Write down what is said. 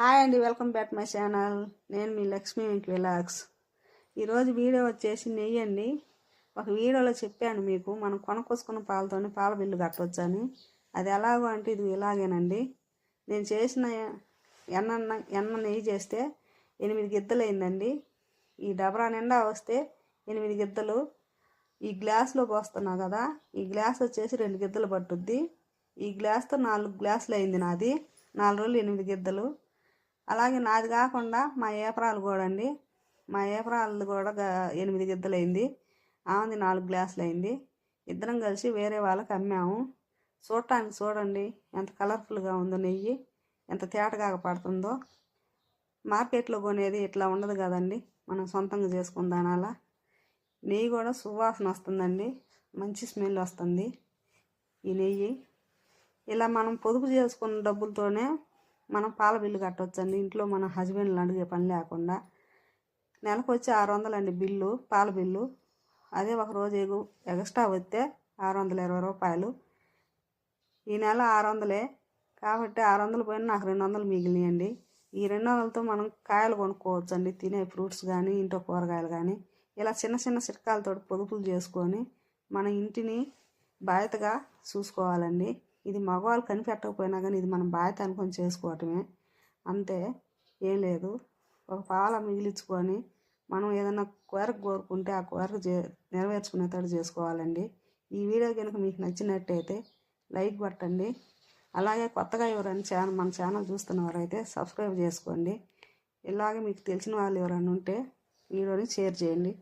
Hi అండి, welcome back my channel. నేను మీ Lakshmi vlogs. ఈరోజు వీడియో వచ్చేసి నెయ్యి అండి. ఒక వీడియోలో చెప్పాను మీకు మనం కొనుక్కొసుకున్న పాలతోనే పాల బిల్లు కట్టవచ్చని. అది ఎలాగో అంటే ఇది ఇలాగేనండి. నేను చేసిన ఎన్న నెయ్యి చేస్తే 8 గిద్దలు అయిందండి. ఈ డబరా నిండా వస్తే 8 గిద్దలు. ఈ గ్లాస్లో పోస్తున్నా కదా, ఈ గ్లాస్ వచ్చేసి 2 గిద్దలు పట్టుద్ది. ఈ గ్లాస్తో 4 గ్లాసులు అయింది నాది. 4 రోజులు 8 గిద్దలు. అలాగే నాది కాకుండా మా ఏపరాలు కూడా అండి, మా ఏపరాలు కూడా 8 గిద్దలు అయింది. ఆమెది 4 గ్లాసులు అయింది. ఇద్దరం కలిసి వేరే వాళ్ళకి అమ్మాము. చూడటానికి చూడండి ఎంత కలర్ఫుల్గా ఉందో నెయ్యి, ఎంత తేటగా పడుతుందో. మార్కెట్లో కొనేది ఇట్లా ఉండదు కదండి, మనం సొంతంగా చేసుకున్న దానాల నెయ్యి కూడా సువాసన వస్తుందండి, మంచి స్మెల్ వస్తుంది ఈ నెయ్యి. ఇలా మనం పొదుపు చేసుకున్న డబ్బులతోనే మనం పాల బిల్లు కట్టవచ్చండి. ఇంట్లో మన హస్బెండ్లు అడిగే పని లేకుండా. నెలకు వచ్చి 600 అండి బిల్లు, పాల బిల్లు. అదే ఒక రోజు ఎక్స్ట్రా వస్తే 620 రూపాయలు. ఈ నెల 600 కాబట్టి 600 పోయినా నాకు 200 మిగిలినాయండి. ఈ 200తో మనం కాయలు కొనుక్కోవచ్చు అండి, తినే ఫ్రూట్స్ కానీ ఇంట్లో కూరగాయలు కానీ. ఇలా చిన్న చిన్న చిట్కాలతో పొదుపులు చేసుకొని మన ఇంటిని బాధ్యతగా చూసుకోవాలండి. ఇది మగవాళ్ళు కనిపెట్టకపోయినా కానీ ఇది మనం బాధ్యత అనుకొని చేసుకోవటమే, అంతే, ఏం లేదు. ఒక పాల మిగిలించుకొని మనం ఏదైనా కోరిక కోరుకుంటే ఆ కోరిక నెరవేర్చుకునేటట్టు చేసుకోవాలండి. ఈ వీడియో కనుక మీకు నచ్చినట్టయితే లైక్ కొట్టండి. అలాగే కొత్తగా ఎవరైనా మన ఛానల్ చూస్తున్నవారైతే సబ్స్క్రైబ్ చేసుకోండి. ఇలాగే మీకు తెలిసిన వాళ్ళు ఎవరైనా ఉంటే వీడియోని షేర్ చేయండి.